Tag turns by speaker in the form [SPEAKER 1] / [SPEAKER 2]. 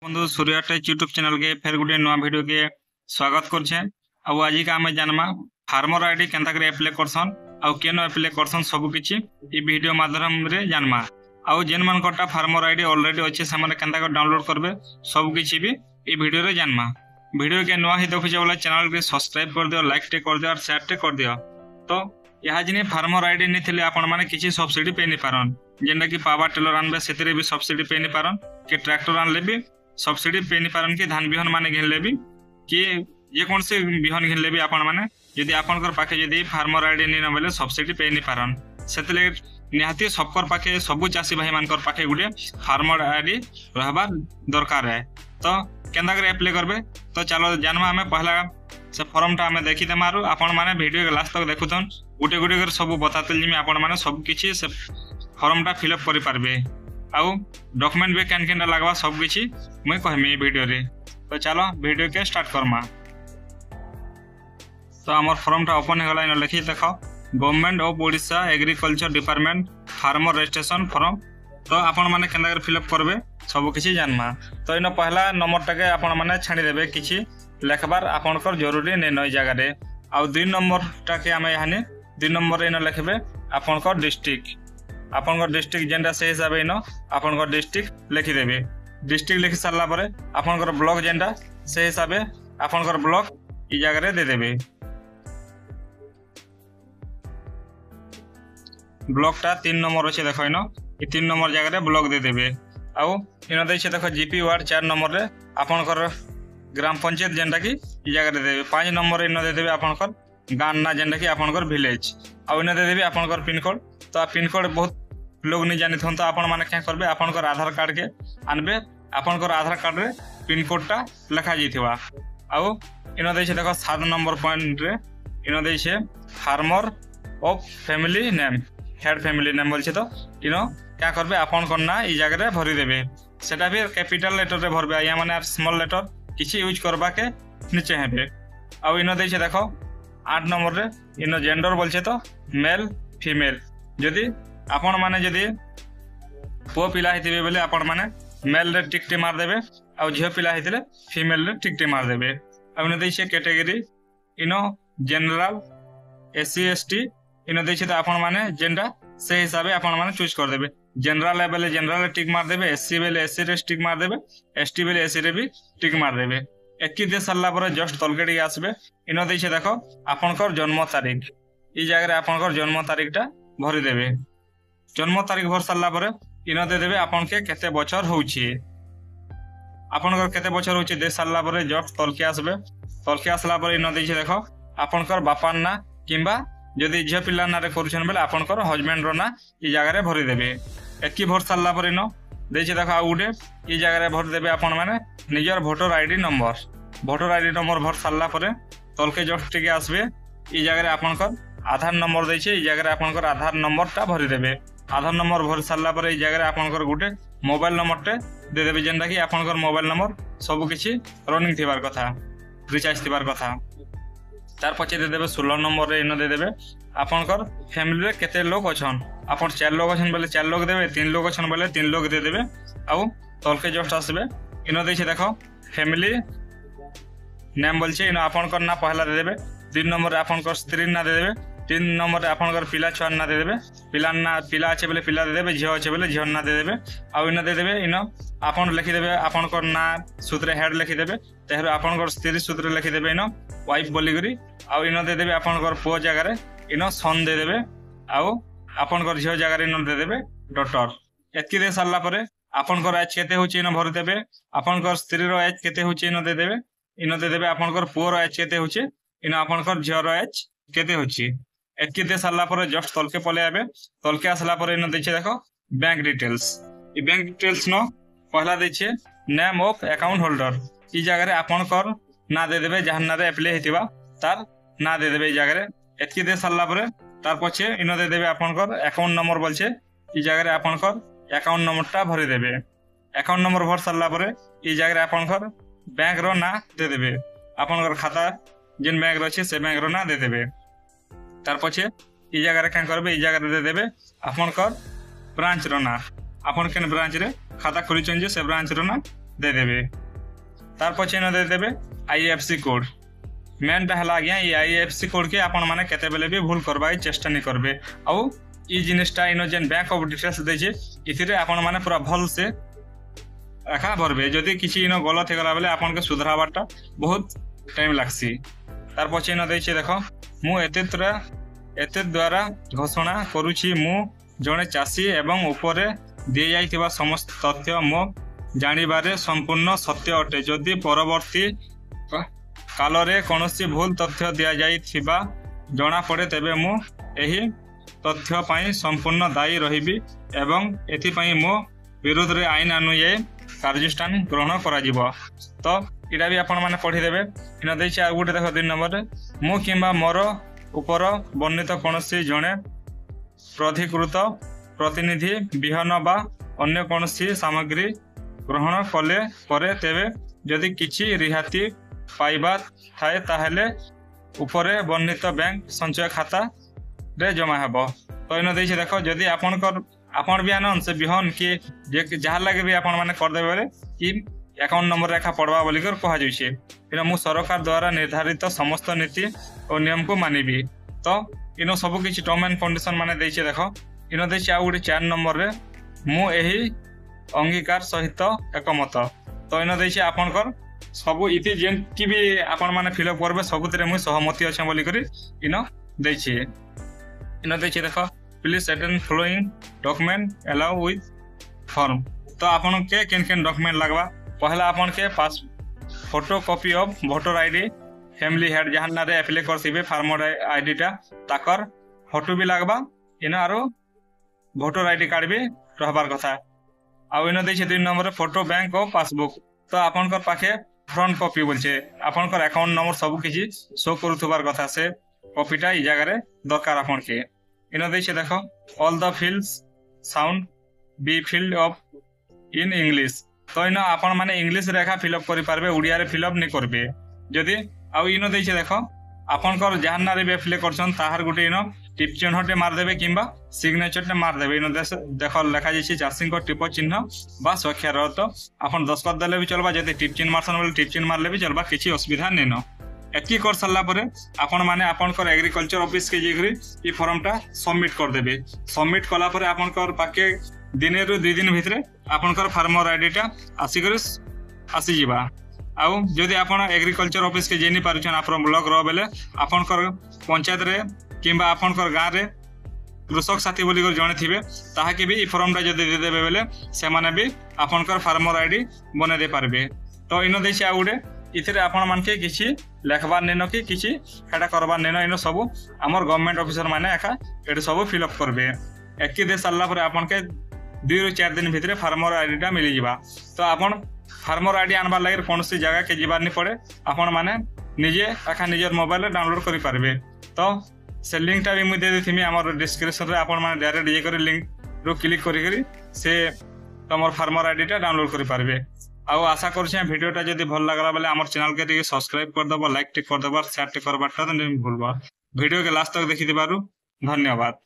[SPEAKER 1] बंधु Surya take YouTube channel के फिर गोटे नुआ वीडियो के स्वागत करछे। आउ आज का आम जानमा फार्मर आईडी केनता करे अप्लाई करसन आउ केनो अप्लाई करसन सब किछि ई वीडियो माध्यम रे जानमा। आउ जेन मन कोटा फार्मर आईडी ऑलरेडी अच्छे से माने केनता को डाउनलोड करबे सब किछि भी ई वीडियो रे जानमा। वीडियो के नुआ ही देखु वाला चैनल के सब्सक्राइब कर दियो, लाइक टे कर दियो और शेयर टे कर दियो। तो यहाँ जिन फार्मर आईडी नहीं थे आपण मैंने किसी सब्सिडी पे नहीं पारन जेनटा कि पावर टेलर आनबे से भी सब्सिडी पे नहीं पारन कि ट्रैक्टर आनले भी सब्सिडी पे नहीं पारन कि धान बिहन माने घिनले भी कि ये कौन से बिहन घिनले भी आपण माने यदि आपनकर पाखे यदि फार्मर आईडी नहीं नबले सब्सिडी पे नहीं पारन से निहाती सबकर पाखे सबु चाषी भाई मानकर पाखे गुटे फार्मर आईडी रहबार दरकार है। तो केनता करे अप्लाई करबे तो चलो जानमा हमें पहला से फॉर्म टा हमें देखी देमा आरो आपण माने वीडियो के लास्ट तक देखुथन गुटे गुटे कर सब बताते जिमे आपण माने सब किछि से फॉर्म टा फिल अप करि पारबे। आउ डॉक्यूमेंट भी केन केनटा लागबा सब किछि मैं कहमी वीडियो रे। तो चलो वीडियो के स्टार्ट करमा। तो हमर फॉर्म टा ओपन हे गला इन लिखि देखो government of Odisha agriculture department farmer registration form. तो आपण माने केनता कर फिल अप करबे सब किछि जानमा। तो इन पहला नंबर टाके आपण माने छाडी देबे किछि लेखबार आपनकर जरूरी नै नय जगह रे। आउ 2 नंबर टाके आमे यानी 2 नंबर इन लिखबे आपनकर डिस्ट्रिक्ट आपनकर डिस्ट्रिक्ट जेंडा से हिसाब इन आपनकर डिस्ट्रिक्ट लिखि देबे। डिस्ट्रिक्ट लिखि सारला परे आपनकर ब्लॉक जेंडा से हिसाब आपनकर ब्लॉक ई जगह रे दे देबे। ब्लॉक टा 3 नंबर अछि देखो इन ई 3 नंबर जगह रे ब्लॉक दे देबे। आउ इन दै छै देखो जीपी वार्ड 4 नंबर रे आपनकर ग्राम पंचायत जेंडा की ई जगह दे देबे। 5 नंबर इन दे देबे आपनकर गान ना जेंडा की आपनकर विलेज आउ इन दे देबे आपनकर पिन कोड। तो पिन कोड बहुत लोग नहीं जानि थन तो आपण माने क्या करबे आपनकर आधार कार्ड के आनबे आपनकर आधार कार्ड रे पिन कोड टा लिखा जइथिबा। आउ इन दे छै देखो 7 नंबर पॉइंट रे इन दे छै farmer of family name head family name बोल छै। तो इन क्या करबे आपनकर ना ई जगह रे भरि देबे सेटा भी कैपिटल लेटर रे भरबे या माने स्मॉल लेटर किसी यूज करबा के नीचे हेबे। आउ इन दै छै देखो 8 नंबर रे इन जेंडर बोल छै तो मेल फीमेल जदि आपण माने जदि पो पिला हितिबे बोले आपण माने मेल रे टिक टी मार देबे आउ झियो पिला हितिले फीमेल रे टिक टी मार देबे। आउ इन दै छै कैटेगरी इन जनरल एससी एसटी इन दै छै तो आपण माने जेंडा से हिसाब आपण माने चूज कर देबे। जनरल लेवल जनरल रे टिक मार देबे, एससी बेले एससी रे टिक मार देबे, एसटी बेले एससी रे भी टिक मार देबे। एकी दे सारला पर जस्ट तलकेटी आसबे इन दै छै देखो आपनकर जन्म तारीख ई जगह रे आपनकर जन्म तारीख टा भरि देबे। जन्म तारीख भर सारला पर इन दे देबे आपन के केते बछर होउछि आपनकर केते बछर होउछि दे सारला पर जस्ट तलके आसबे। तलके आसला पर इन दै छै देखो आपनकर बापार ना किंबा जदि झियो पिला ना रे करूछन बेले आपनकर हस्बैंड रो ना ई जगह रे भरि देबे। एकी भर सारला पर इन दै छै देखो आ उडे ई जगह रे भर देबे आपण माने निजर वोटर आईडी नंबर भर सारला पर तलके जस्ट टिके आसबे ई जगह रे आपनकर आधार नंबर दै छै ई जगह रे आपनकर आधार नंबर टा भरि देबे। आधार नंबर भर सारला पर ई जगह रे आपनकर गुटे मोबाइल नंबर टे दे देबे जेंडा कि आपनकर मोबाइल नंबर सब किछि रनिंग थिबार कथा रिचार्ज थिबार कथा। तार पछे दे देबे 16 नंबर रे इन दे देबे आपनकर फैमिली रे केते लोग अछन आपन 4 लोग अछन बोले 4 लोग देबे, 3 लोग अछन बोले 3 लोग दे देबे। आउ तलके जस्ट आसबे इन दै छै देखो फैमिली नेम बोल छै इन आपनकर ना पहला दे देबे। 3 नंबर रे आपनकर स्त्री ना दे देबे। 3 नंबर रे आपनकर पिला छुआ ना दे देबे। पिला अच्छे बोले पिला दे देबे, झियो अच्छे बोले झियो ना दे देबे। आउ इन दे देबे इन आपन लिखि देबे आपनकर ना सूत्र हेड लिखि देबे तेहरो आपनकर स्त्री सूत्र लिखि देबे इन वाइफ बोली करी। आउ इन दे देबे आपनकर पो जगह रे इन सन दे देबे आउ आपनकर झियो जगह रे इन दे देबे डॉटर। एतकी दे सारला परे आपनकर एज केते होची इन भर देबे आपनकर स्त्री रो एज केते होची इन दे देबे। इन दे देबे आपनकर पो रो एज केते होची इन आपनकर झियो रो एज केते होची। एतकी दे सारला परे जस्ट तलके पले आबे। तलके आसला परे इन दै छै देखो बैंक डिटेल्स ई बैंक डिटेल्स नो पहला दै छै नेम ऑफ अकाउंट होल्डर ई जगह रे आपनकर ना दे देबे जहां ना रे अप्लाई हेतिबा तार ना दे देबे ई जगह रे। एतकी दे सारला परे तार पछे इन दे देबे आपनकर अकाउंट नंबर बोल छै ई जगह रे आपनकर अकाउंट नंबर टा भरि देबे। अकाउंट नंबर भर सारला परे ई जगह रे आपनकर बैंक रो ना दे देबे आपनकर खाता जिन बैंक रो छै से बैंक रो ना दे देबे। तार पछे ई जगह रे क्या करबे ई जगह रे दे देबे आपनकर ब्रांच रो ना आपन केन ब्रांच रे खाता खोलिचन जे से ब्रांच रो ना देदेवे तार पछे न देदेवे आईएफसी कोड मेनटा है आज्ञा ये आईएफसी कोड के आपण मैंने केते बेले भी भूल करबा चेष्टा नहीं करबे आउ ई जिनिसटा इन जेन बैंक ऑफ डिटेल्स देजे इथिरे आपण माने पूरा भल से रखा भरबे जदि किसी इन गलत हो गला बेले आपण के सुधराबाटा बहुत टाइम लागसी तार पछे न देछे देखो मु एते द्वारा घोषणा करूछि मु जणे चासी एवं ऊपरे दिए जाइथिबा समस्त तथ्य मो जानिबारे संपूर्ण सत्य अटे जदि परवर्ती कालरे कौनसी भूल तथ्य दिया जाइथिबा जना पड़े तेबे मु एही तथ्य पाई संपूर्ण दायी रहिबी एवं एथिपाई मो विरोध रे आईन अनुयायी कार्यानुष्ठान ग्रहण करा जिवो तो इटा भी आपण माने पढ़ी देबे इन देछि आ गुटे देखो 3 नंबर रे मु किंबा मोर ऊपर वर्णित कौनसी जणे प्राधिकृत प्रतिनिधि विहन बा अन्य कौनसी सामग्री ग्रहण कले परे तेबे जदि किछि रिहाती पाइबा थाए ताहेले ऊपरे वर्णित बैंक संचय खाता रे जमा हेबो तो इन देछि देखो जदि आपण भी आनन से बिहन कि जहाँ लगे भी आपण माने कर देबे बेले कि अकाउंट नंबर रेखा पड़वा बोली कर कहा जाइछे इन मु सरकार द्वारा निर्धारित समस्त नीति और नियम को मानिबी तो इन सब किछि टर्म एंड कंडीशन माने देछि देखो इन देछि आ गुटे 4 नंबर रे मु एही अंगीकार सहित एकमत तो इन देछि आपनकर सब इति जेन कि भी आपण माने फिलअप करबे सबुतरे मु सहमति अछि बोली करी इन देछि देखो please attend following document allow with form तो आपन के केन डॉक्यूमेंट लगवा पहला आपन के पास photo copy of voter ID family head जहां ना रे अप्लाई करसिबे फार्मर आईडी टा ताकर फोटो भी लगवा इन आरो वोटर आईडी कार्ड भी रहबार कथा आ इन देछि 3 नंबर फोटो बैंक और पासबुक तो आपनकर पाखे फ्रंट कॉपी बोलछे आपनकर अकाउंट नंबर सब किछि शो करूथबार कथा से कॉपीटा ई जगह रे दरकार आपन के इन देछि देखो all the fields sound B field of in English तो इन आपण माने इंग्लिश रेखा फिलअप करि पारबे उड़िया रे फिलअप नहीं करबे जदि आ इन देछि देखो आपनकर जहां रे अप्लाई करछन ताहार गुटे इन टिप चिन्हटे मार देबे किंबा सिग्नेचर टे मार देबे इन देखो लिखा जाइछि चाषी को टिप चिन्ह बा स्वाक्षर तो आपण दस्खत देले भी चलबा जदि टिप चिन्ह मारसन बोले टिप चिन्ह मारले भी चलबा किछि असुविधा नै न एकी कर सारा पर आपण माने आपनकर एग्रीकल्चर ऑफिस के जेकरी ई फॉर्मटा सबमिट कर देबे सबमिट कला पर आपनकर पाके दिने रु 2 दिन भितरे आपनकर फार्मर आईडीटा आसी जिबा आउ जदि आपण एग्रीकल्चर ऑफिस के जेनी पारुछन आपन ब्लॉक रो बेले आपनकर पंचायत रे किंबा आपनकर गां रे कृषक साथी बोली कर जणे थिबे ताहा के भी ई फॉर्मटा जदि दे देबे बेले से माने भी आपनकर फार्मर आईडी बने दे पारबे तो इन देछि आ गुडे इथिरे आपण मानके किछि लेखबार नेनो कि किछि हेडा करबार नेनो इन सब हमर गवर्नमेंट ऑफिसर माने एका एड सब फिलअप करबे एकी दे साला पर आपण के 2 ରୁ 4 दिन भितरे फार्मर आईडीटा मिली जिबा तो आपण फार्मर आईडी आनबार लागि कोनसी जगह के जिबार नि पड़े आपण माने निजे एका निजर मोबाइल रे डाउनलोड करि पारबे तो से लिंकटा भी मु दे देथिमी हमर डिस्क्रिप्शन रे आपण माने डायरेक्ट जे करी लिंक रो क्लिक करी से तमर फार्मर आईडीटा डाउनलोड करि पारबे आउ आशा करूछे वीडियोटा जदि भल लागला बेले हमर चैनल के टिके सब्सक्राइब कर दबो लाइक टिक कर दबो शेयर टिक करबाटा नहीं भूलबा वीडियो के लास्ट तक देखि दिबारु धन्यवाद।